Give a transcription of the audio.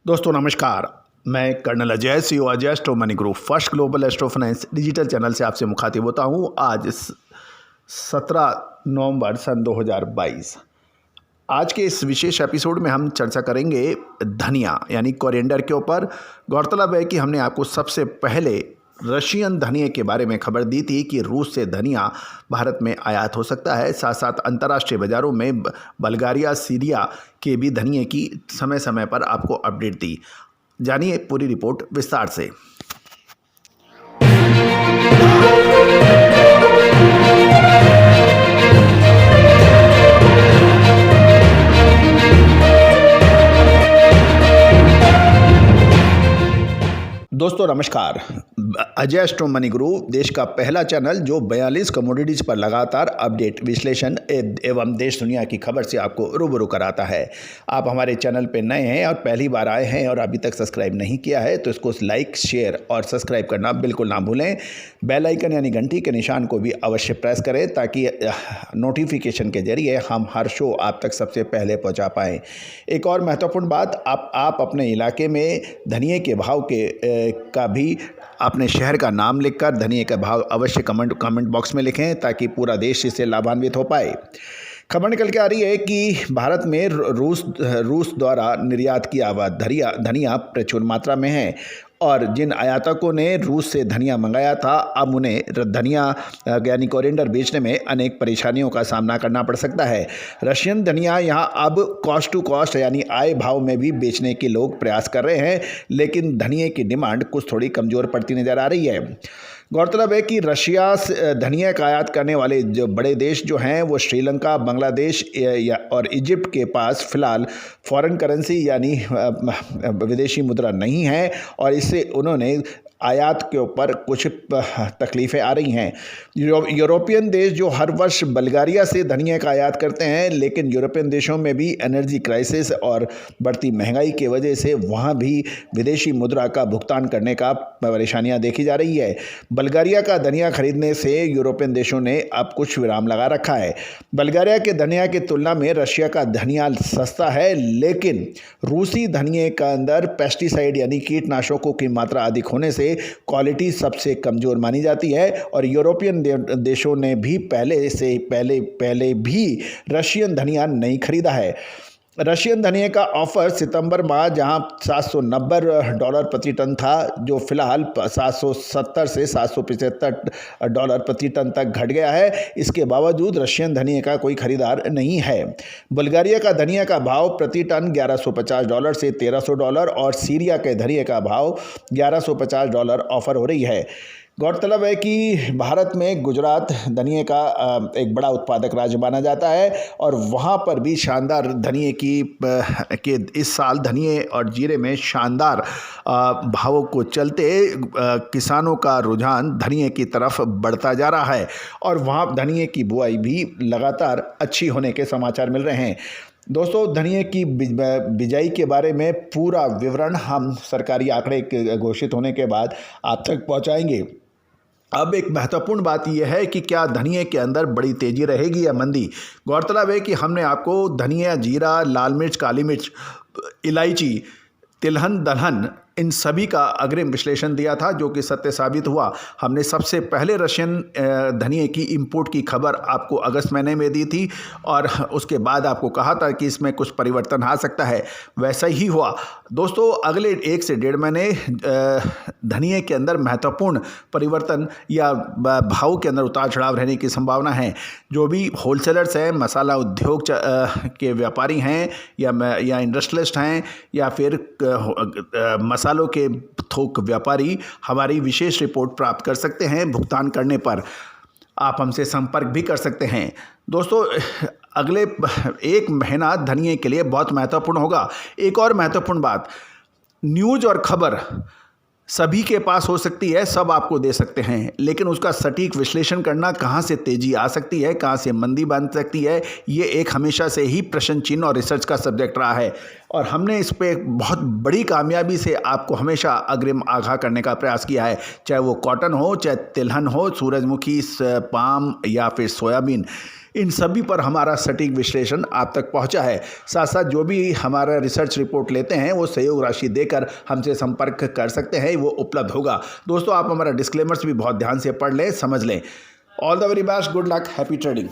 दोस्तों नमस्कार। मैं colonel Ajay C Ajay astro money group first global astro finance digital channel से आपसे मुखातिब होता हूं। आज 17 नवंबर सन 2022। आज के इस विशेष एपिसोड में हम चर्चा करेंगे धनिया यानी कोरिएंडर के ऊपर। गौरतलब है कि हमने आपको सबसे पहले रशियन धनिया के बारे में खबर दी थी कि रूस से धनिया भारत में आयात हो सकता है। साथ साथ अंतर्राष्ट्रीय बाज़ारों में बल्गारिया, सीरिया के भी धनिये की समय समय पर आपको अपडेट दी। जानिए पूरी रिपोर्ट विस्तार से। दोस्तों नमस्कार। अजय एस्ट्रो मनी ग्रुप देश का पहला चैनल जो 42 कमोडिटीज़ पर लगातार अपडेट, विश्लेषण एवं देश दुनिया की खबर से आपको रूबरू कराता है। आप हमारे चैनल पर नए हैं और पहली बार आए हैं और अभी तक सब्सक्राइब नहीं किया है तो इसको लाइक, शेयर और सब्सक्राइब करना बिल्कुल ना भूलें। बेल आइकन यानी घंटी के निशान को भी अवश्य प्रेस करें ताकि नोटिफिकेशन के जरिए हम हर शो आप तक सबसे पहले पहुँचा पाएँ। एक और महत्वपूर्ण बात, आप अपने इलाके में धनिये के भाव का भी अपने शहर का नाम लिखकर धनिये का भाव अवश्य कमेंट बॉक्स में लिखें ताकि पूरा देश इससे लाभान्वित हो पाए। खबर निकल के आ रही है कि भारत में रूस द्वारा निर्यात किया हुआ धनिया प्रचुर मात्रा में है और जिन आयातकों ने रूस से धनिया मंगाया था अब उन्हें धनिया यानी कोरिएंडर बेचने में अनेक परेशानियों का सामना करना पड़ सकता है। रशियन धनिया यहां अब कॉस्ट टू कॉस्ट यानी आय भाव में भी बेचने के लोग प्रयास कर रहे हैं, लेकिन धनिये की डिमांड कुछ थोड़ी कमज़ोर पड़ती नज़र आ रही है। गौरतलब है कि रशिया से धनिया का आयात करने वाले जो बड़े देश जो हैं वो श्रीलंका, बांग्लादेश और इजिप्ट के पास फ़िलहाल फॉरेन करेंसी यानी विदेशी मुद्रा नहीं है और इससे उन्होंने आयात के ऊपर कुछ तकलीफ़ें आ रही हैं। यूरोपियन देश जो हर वर्ष बल्गारिया से धनिया का आयात करते हैं, लेकिन यूरोपियन देशों में भी एनर्जी क्राइसिस और बढ़ती महंगाई की वजह से वहाँ भी विदेशी मुद्रा का भुगतान करने का परेशानियाँ देखी जा रही है। बल्गारिया का धनिया खरीदने से यूरोपियन देशों ने अब कुछ विराम लगा रखा है। बल्गारिया के धनिया की तुलना में रशिया का धनिया सस्ता है, लेकिन रूसी धनिये का अंदर पेस्टिसाइड यानी कीटनाशकों की मात्रा अधिक होने से क्वालिटी सबसे कमज़ोर मानी जाती है और यूरोपियन देशों ने भी पहले भी रशियन धनिया नहीं खरीदा है। रशियन धनिये का ऑफर सितंबर माह जहां $790 प्रति टन था, जो फिलहाल 770 से $775 प्रति टन तक घट गया है। इसके बावजूद रशियन धनिये का कोई खरीदार नहीं है। बुल्गारिया का धनिया का भाव प्रति टन $1150 से $1300 और सीरिया के धनिये का भाव $1150 ऑफर हो रही है। गौरतलब है कि भारत में गुजरात धनिये का एक बड़ा उत्पादक राज्य माना जाता है और वहाँ पर भी शानदार धनिये के इस साल धनिये और जीरे में शानदार भावों को चलते किसानों का रुझान धनिये की तरफ बढ़ता जा रहा है और वहाँ धनिये की बुआई भी लगातार अच्छी होने के समाचार मिल रहे हैं। दोस्तों, धनिये की बिजाई के बारे में पूरा विवरण हम सरकारी आंकड़े घोषित होने के बाद आप तक पहुँचाएंगे। अब एक महत्वपूर्ण बात यह है कि क्या धनिये के अंदर बड़ी तेज़ी रहेगी या मंदी। गौरतलब है कि हमने आपको धनिया, जीरा, लाल मिर्च, काली मिर्च, इलायची, तिलहन, दलहन इन सभी का अग्रिम विश्लेषण दिया था जो कि सत्य साबित हुआ। हमने सबसे पहले रशियन धनिये की इंपोर्ट की खबर आपको अगस्त महीने में दी थी और उसके बाद आपको कहा था कि इसमें कुछ परिवर्तन आ सकता है, वैसा ही हुआ। दोस्तों, अगले 1 से 1.5 महीने धनिये के अंदर महत्वपूर्ण परिवर्तन या भाव के अंदर उतार चढ़ाव रहने की संभावना है। जो भी होलसेलर्स हैं, मसाला उद्योग के व्यापारी हैं या इंडस्ट्रियलिस्ट हैं या फिर मसालों के थोक व्यापारी, हमारी विशेष रिपोर्ट प्राप्त कर सकते हैं। भुगतान करने पर आप हमसे संपर्क भी कर सकते हैं। दोस्तों, अगले 1 महीना धनिये के लिए बहुत महत्वपूर्ण होगा। एक और महत्वपूर्ण बात, न्यूज़ और खबर सभी के पास हो सकती है, सब आपको दे सकते हैं, लेकिन उसका सटीक विश्लेषण करना, कहाँ से तेज़ी आ सकती है, कहाँ से मंदी बन सकती है, ये एक हमेशा से ही प्रश्न चिन्ह और रिसर्च का सब्जेक्ट रहा है और हमने इस पे बहुत बड़ी कामयाबी से आपको हमेशा अग्रिम आगाह करने का प्रयास किया है। चाहे वो कॉटन हो, चाहे तिलहन हो, सूरजमुखी, पाम या फिर सोयाबीन, इन सभी पर हमारा सटीक विश्लेषण आप तक पहुंचा है। साथ साथ जो भी हमारा रिसर्च रिपोर्ट लेते हैं वो सहयोग राशि देकर हमसे संपर्क कर सकते हैं, वो उपलब्ध होगा। दोस्तों, आप हमारा डिस्क्लेमर्स भी बहुत ध्यान से पढ़ लें, समझ लें। All the very best, good luck, happy trading.